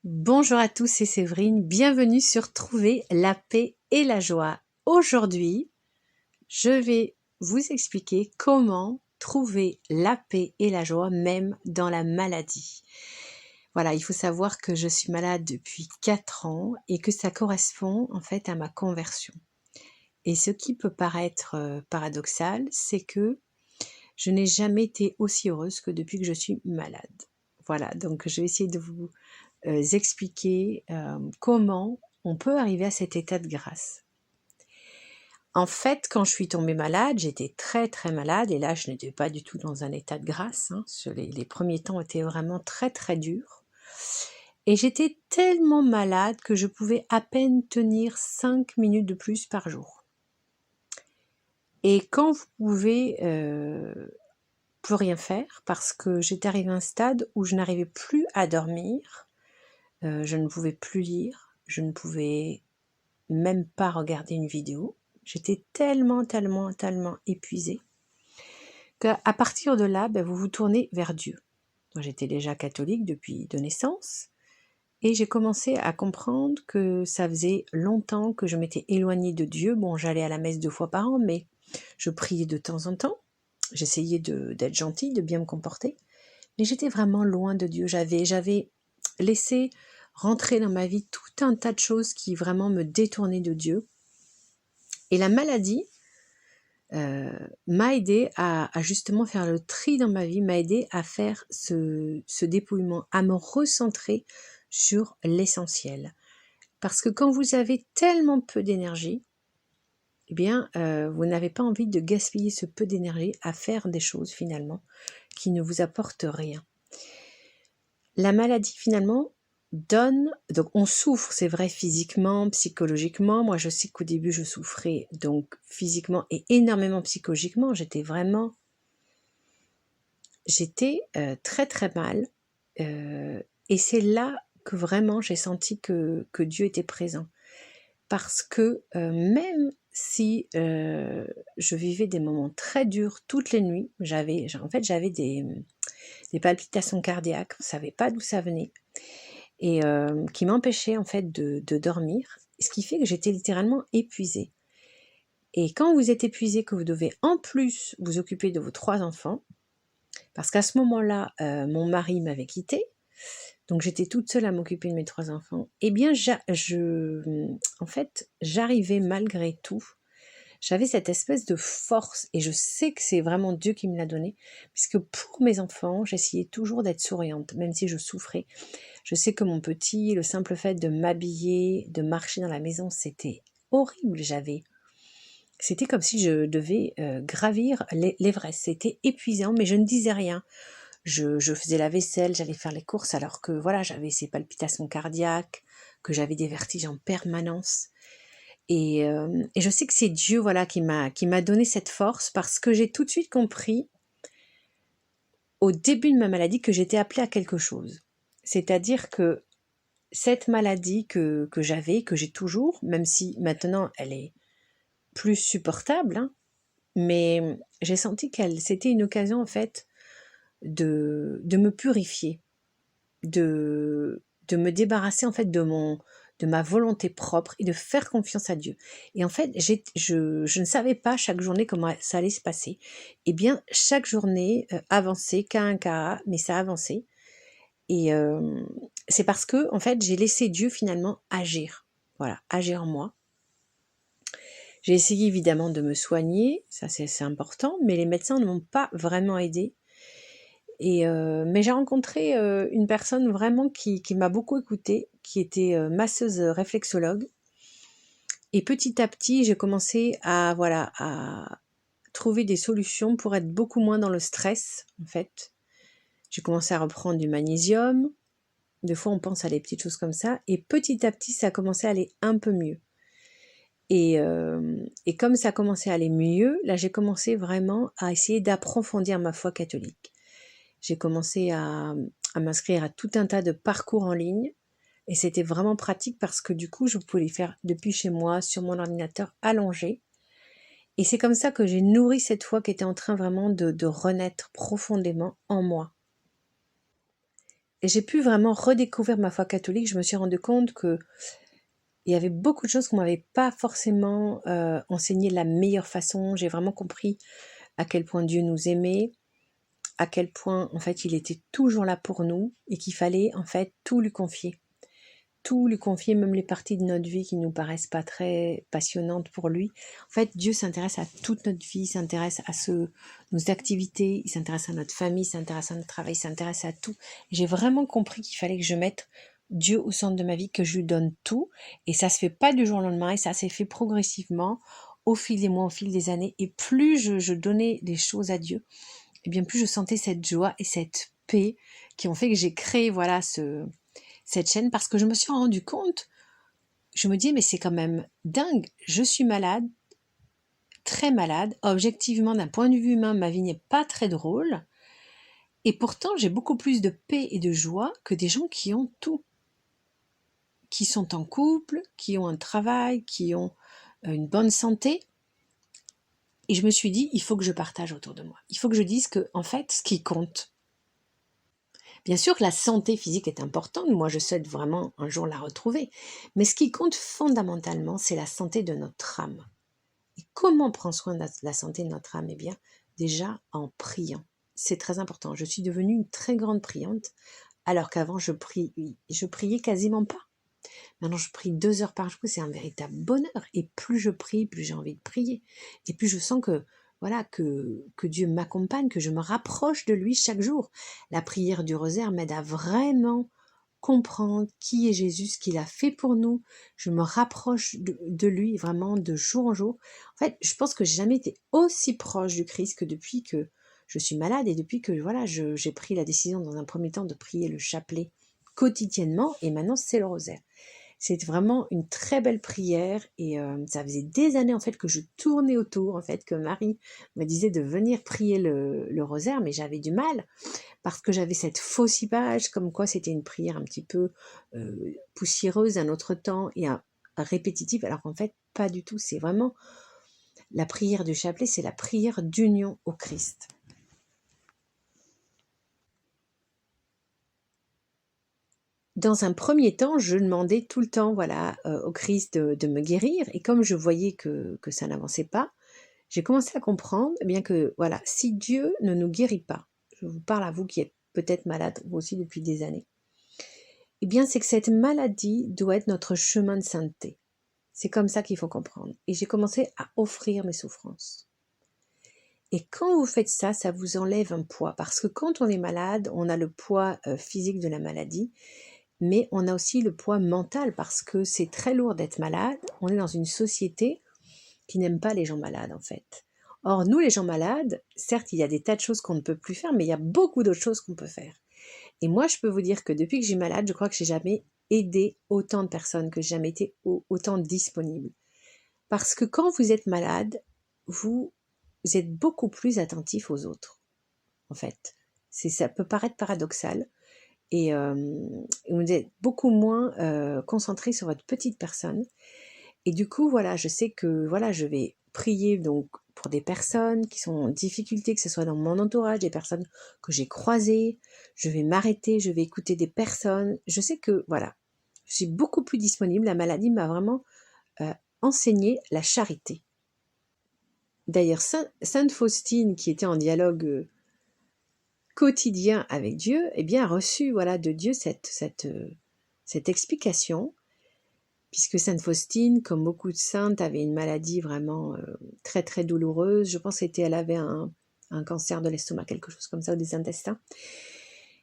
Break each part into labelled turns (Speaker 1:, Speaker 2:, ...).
Speaker 1: Bonjour à tous, c'est Séverine. Bienvenue sur Trouver la paix et la joie. Aujourd'hui, je vais vous expliquer comment trouver la paix et la joie même dans la maladie. Voilà, il faut savoir que je suis malade depuis 4 ans et que ça correspond en fait à ma conversion. Et ce qui peut paraître paradoxal, c'est que je n'ai jamais été aussi heureuse que depuis que je suis malade. Voilà, donc je vais essayer de vous expliquer comment on peut arriver à cet état de grâce. En fait, quand je suis tombée malade, j'étais très très malade et là je n'étais pas du tout dans un état de grâce. Les premiers temps étaient vraiment très très durs. Et j'étais tellement malade que je pouvais à peine tenir 5 minutes de plus par jour. Et quand vous pouvez plus rien faire, parce que j'étais arrivée à un stade où je n'arrivais plus à dormir, je ne pouvais plus lire, je ne pouvais même pas regarder une vidéo. J'étais tellement épuisée qu'à partir de là, vous vous tournez vers Dieu. Moi, j'étais déjà catholique depuis de naissance et j'ai commencé à comprendre que ça faisait longtemps que je m'étais éloignée de Dieu. Bon, j'allais à la messe 2 fois par an, mais je priais de temps en temps. J'essayais d'être gentille, de bien me comporter, mais j'étais vraiment loin de Dieu. J'avais laissé rentrer dans ma vie tout un tas de choses qui vraiment me détournaient de Dieu. Et la maladie m'a aidé à justement faire le tri dans ma vie, m'a aidé à faire ce dépouillement, à me recentrer sur l'essentiel. Parce que quand vous avez tellement peu d'énergie, eh bien, vous n'avez pas envie de gaspiller ce peu d'énergie à faire des choses finalement qui ne vous apportent rien. La maladie finalement donne, donc on souffre, c'est vrai, physiquement, psychologiquement. Moi, je sais qu'au début, je souffrais donc physiquement et énormément psychologiquement. J'étais très très mal. Et c'est là que vraiment j'ai senti que Dieu était présent. Parce que même si je vivais des moments très durs toutes les nuits, j'avais des palpitations cardiaques, on ne savait pas d'où ça venait, et qui m'empêchaient en fait de dormir, ce qui fait que j'étais littéralement épuisée. Et quand vous êtes épuisé, que vous devez en plus vous occuper de vos 3 enfants, parce qu'à ce moment-là, mon mari m'avait quittée, donc j'étais toute seule à m'occuper de mes 3 enfants, eh bien en fait, j'arrivais malgré tout. J'avais cette espèce de force, et je sais que c'est vraiment Dieu qui me l'a donnée, puisque pour mes enfants, j'essayais toujours d'être souriante, même si je souffrais. Je sais que mon petit, le simple fait de m'habiller, de marcher dans la maison, c'était horrible. C'était comme si je devais gravir l'Everest. C'était épuisant, mais je ne disais rien. Je faisais la vaisselle, j'allais faire les courses, alors que voilà, j'avais ces palpitations cardiaques, que j'avais des vertiges en permanence. Et je sais que c'est Dieu, voilà, qui m'a donné cette force, parce que j'ai tout de suite compris au début de ma maladie que j'étais appelée à quelque chose. C'est-à-dire que cette maladie que j'avais, que j'ai toujours, même si maintenant elle est plus supportable, mais j'ai senti c'était une occasion en fait de me purifier, de me débarrasser en fait de ma volonté propre et de faire confiance à Dieu. Et en fait, je ne savais pas chaque journée comment ça allait se passer. Eh bien, chaque journée avançait, cas un cas, mais ça avançait. Et c'est parce que en fait, j'ai laissé Dieu finalement agir. Voilà, agir en moi. J'ai essayé évidemment de me soigner, ça c'est important, mais les médecins ne m'ont pas vraiment aidée. Mais j'ai rencontré une personne vraiment qui m'a beaucoup écoutée, qui était masseuse réflexologue. Et petit à petit, j'ai commencé à trouver des solutions pour être beaucoup moins dans le stress, en fait. J'ai commencé à reprendre du magnésium. Des fois, on pense à des petites choses comme ça. Et petit à petit, ça a commencé à aller un peu mieux. Et comme ça a commencé à aller mieux, là, j'ai commencé vraiment à essayer d'approfondir ma foi catholique. J'ai commencé à m'inscrire à tout un tas de parcours en ligne. Et c'était vraiment pratique parce que du coup, je pouvais les faire depuis chez moi, sur mon ordinateur allongé. Et c'est comme ça que j'ai nourri cette foi qui était en train vraiment de renaître profondément en moi. j'ai pu vraiment redécouvrir ma foi catholique. Je me suis rendu compte que il y avait beaucoup de choses qu'on m'avait pas forcément enseignées de la meilleure façon. J'ai vraiment compris à quel point Dieu nous aimait, à quel point en fait il était toujours là pour nous et qu'il fallait en fait tout lui confier. Tout lui confier, même les parties de notre vie qui nous paraissent pas très passionnantes pour lui. En fait, Dieu s'intéresse à toute notre vie, il s'intéresse à nos activités, il s'intéresse à notre famille, il s'intéresse à notre travail, il s'intéresse à tout. J'ai vraiment compris qu'il fallait que je mette Dieu au centre de ma vie, que je lui donne tout. Et ça se fait pas du jour au lendemain, et ça s'est fait progressivement au fil des mois, au fil des années. Et plus je donnais des choses à Dieu, et bien plus je sentais cette joie et cette paix qui ont fait que j'ai créé voilà cette chaîne, parce que je me suis rendu compte, je me dis mais c'est quand même dingue, je suis malade, très malade, objectivement d'un point de vue humain ma vie n'est pas très drôle, et pourtant j'ai beaucoup plus de paix et de joie que des gens qui ont tout, qui sont en couple, qui ont un travail, qui ont une bonne santé. Et je me suis dit, il faut que je partage autour de moi, il faut que je dise que en fait ce qui compte, bien sûr que la santé physique est importante, moi je souhaite vraiment un jour la retrouver, mais ce qui compte fondamentalement, c'est la santé de notre âme. Et comment on prend soin de la santé de notre âme? Eh bien, déjà en priant. C'est très important. Je suis devenue une très grande priante, alors qu'avant je priais quasiment pas. Maintenant je prie 2 heures par jour, c'est un véritable bonheur. Et plus je prie, plus j'ai envie de prier. Et plus je sens que voilà que Dieu m'accompagne, que je me rapproche de lui chaque jour. La prière du rosaire m'aide à vraiment comprendre qui est Jésus, ce qu'il a fait pour nous. Je me rapproche de lui vraiment de jour en jour. En fait, je pense que j'ai jamais été aussi proche du Christ que depuis que je suis malade et depuis que voilà, j'ai pris la décision dans un premier temps de prier le chapelet quotidiennement, et maintenant c'est le rosaire. C'est vraiment une très belle prière, et ça faisait des années en fait que je tournais autour, en fait, que Marie me disait de venir prier le rosaire, mais j'avais du mal parce que j'avais cette fausse image comme quoi c'était une prière un petit peu poussiéreuse un autre temps et répétitive, alors qu'en fait pas du tout. C'est vraiment la prière du chapelet, c'est la prière d'union au Christ. Dans un premier temps, je demandais tout le temps voilà, au Christ de me guérir, et comme je voyais que ça n'avançait pas, j'ai commencé à comprendre eh bien que voilà, si Dieu ne nous guérit pas, je vous parle à vous qui êtes peut-être malade vous aussi depuis des années, eh bien c'est que cette maladie doit être notre chemin de sainteté. C'est comme ça qu'il faut comprendre. Et j'ai commencé à offrir mes souffrances. Et quand vous faites ça, ça vous enlève un poids, parce que quand on est malade, on a le poids physique de la maladie, mais on a aussi le poids mental, parce que c'est très lourd d'être malade. On est dans une société qui n'aime pas les gens malades, en fait. Or, nous, les gens malades, certes, il y a des tas de choses qu'on ne peut plus faire, mais il y a beaucoup d'autres choses qu'on peut faire. Et moi, je peux vous dire que depuis que j'ai malade, je crois que j'ai jamais aidé autant de personnes, que j'ai jamais été autant disponible. Parce que quand vous êtes malade, vous êtes beaucoup plus attentif aux autres, en fait. Ça peut paraître paradoxal, et vous êtes beaucoup moins concentré sur votre petite personne. Et du coup, voilà, je sais que voilà, je vais prier donc pour des personnes qui sont en difficulté, que ce soit dans mon entourage, des personnes que j'ai croisées. Je vais m'arrêter, je vais écouter des personnes. Je sais que voilà, je suis beaucoup plus disponible. La maladie m'a vraiment enseigné la charité. D'ailleurs, Sainte Faustine, qui était en dialogue quotidien avec Dieu, eh bien, a reçu voilà, de Dieu cette explication, puisque Sainte Faustine, comme beaucoup de saintes, avait une maladie vraiment très très douloureuse. Je pense qu'elle avait un cancer de l'estomac, quelque chose comme ça, ou des intestins.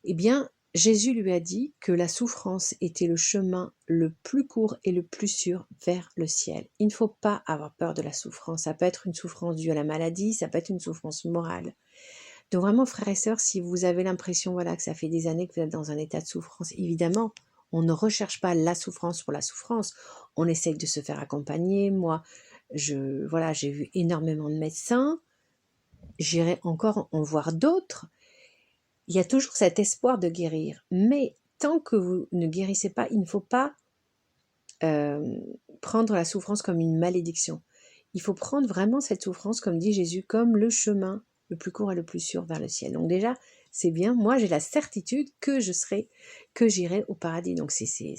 Speaker 1: Eh bien, Jésus lui a dit que la souffrance était le chemin le plus court et le plus sûr vers le ciel. Il ne faut pas avoir peur de la souffrance. Ça peut être une souffrance due à la maladie, ça peut être une souffrance morale. Donc vraiment, frères et sœurs, si vous avez l'impression voilà, que ça fait des années que vous êtes dans un état de souffrance, évidemment, on ne recherche pas la souffrance pour la souffrance. On essaye de se faire accompagner. Moi, j'ai vu énormément de médecins. J'irai encore en voir d'autres. Il y a toujours cet espoir de guérir. Mais tant que vous ne guérissez pas, il ne faut pas prendre la souffrance comme une malédiction. Il faut prendre vraiment cette souffrance, comme dit Jésus, comme le chemin le plus court et le plus sûr vers le ciel. Donc déjà, c'est bien. Moi, j'ai la certitude que j'irai au paradis. Donc, c'est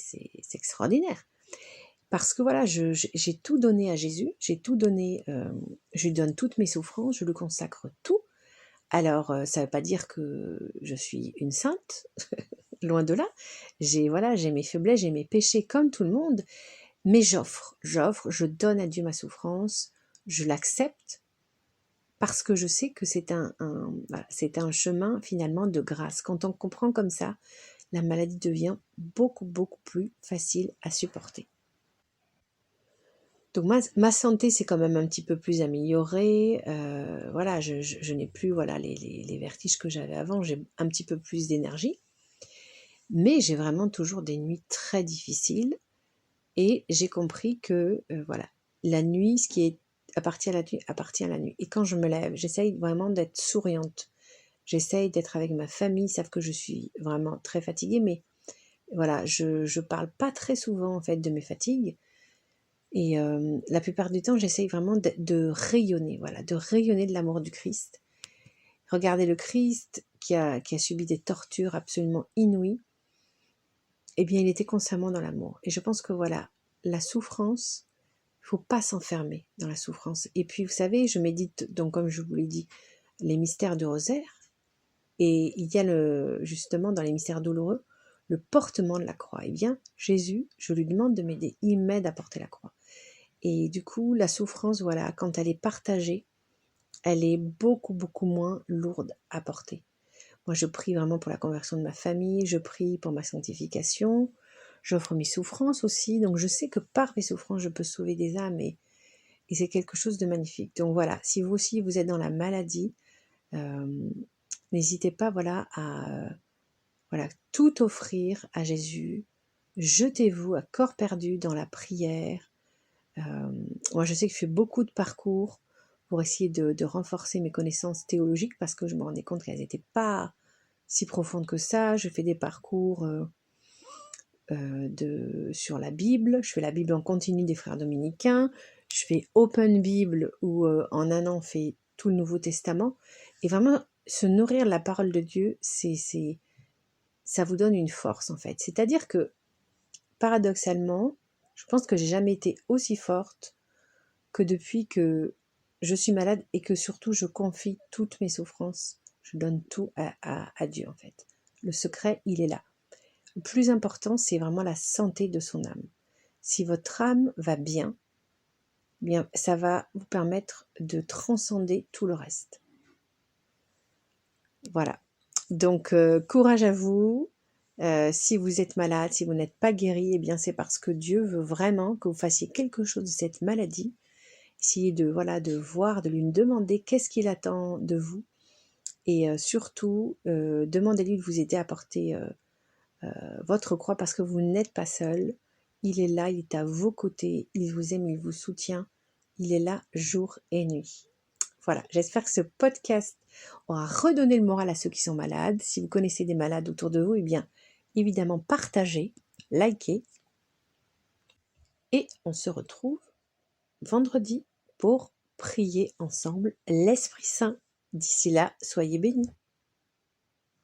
Speaker 1: extraordinaire. Parce que voilà, j'ai tout donné à Jésus, j'ai tout donné, je lui donne toutes mes souffrances, je lui consacre tout. Alors, ça ne veut pas dire que je suis une sainte, loin de là. J'ai mes faiblesses, j'ai mes péchés comme tout le monde, mais je donne à Dieu ma souffrance, je l'accepte parce que je sais que c'est un chemin finalement de grâce. Quand on comprend comme ça, la maladie devient beaucoup, beaucoup plus facile à supporter. Donc ma santé s'est quand même un petit peu plus améliorée. Voilà, je n'ai plus voilà, les vertiges que j'avais avant, j'ai un petit peu plus d'énergie. Mais j'ai vraiment toujours des nuits très difficiles. Et j'ai compris que voilà, la nuit, ce qui est appartient à la nuit, appartient à la nuit. Et quand je me lève, j'essaye vraiment d'être souriante. J'essaye d'être avec ma famille. Ils savent que je suis vraiment très fatiguée, mais voilà, je parle pas très souvent en fait de mes fatigues. Et la plupart du temps, j'essaye vraiment de rayonner, voilà, de rayonner de l'amour du Christ. Regardez le Christ qui a subi des tortures absolument inouïes. Eh bien, il était constamment dans l'amour. Et je pense que voilà, la souffrance, il ne faut pas s'enfermer dans la souffrance. Et puis, vous savez, je médite, donc comme je vous l'ai dit, les mystères du rosaire. Et il y a justement dans les mystères douloureux, le portement de la croix. Eh bien, Jésus, je lui demande de m'aider. Il m'aide à porter la croix. Et du coup, la souffrance, voilà, quand elle est partagée, elle est beaucoup, beaucoup moins lourde à porter. Moi, je prie vraiment pour la conversion de ma famille, je prie pour ma sanctification, j'offre mes souffrances aussi, donc je sais que par mes souffrances, je peux sauver des âmes et c'est quelque chose de magnifique. Donc voilà, si vous aussi, vous êtes dans la maladie, n'hésitez pas voilà, à voilà, tout offrir à Jésus, jetez-vous à corps perdu dans la prière. Moi, je sais que je fais beaucoup de parcours pour essayer de renforcer mes connaissances théologiques parce que je me rendais compte qu'elles n'étaient pas si profondes que ça. Je fais des parcours sur la Bible. Je fais la Bible en continu des frères dominicains. Je fais Open Bible où en un an on fait tout le Nouveau Testament. Et vraiment, se nourrir de la parole de Dieu, ça vous donne une force en fait. C'est-à-dire que, paradoxalement, je pense que j'ai jamais été aussi forte que depuis que je suis malade et que surtout je confie toutes mes souffrances. Je donne tout à Dieu en fait. Le secret, il est là. Le plus important, c'est vraiment la santé de son âme. Si votre âme va bien, bien ça va vous permettre de transcender tout le reste. Voilà. Donc, courage à vous. Si vous êtes malade, si vous n'êtes pas guéri, eh bien c'est parce que Dieu veut vraiment que vous fassiez quelque chose de cette maladie. Essayez de voir, de lui demander qu'est-ce qu'il attend de vous. Et surtout, demandez-lui de vous aider à porter votre croix parce que vous n'êtes pas seul. Il est là, il est à vos côtés, il vous aime, il vous soutient. Il est là jour et nuit. Voilà, j'espère que ce podcast aura redonné le moral à ceux qui sont malades. Si vous connaissez des malades autour de vous, eh bien, évidemment, partagez, likez. Et on se retrouve vendredi pour prier ensemble l'Esprit Saint. D'ici là, soyez bénis.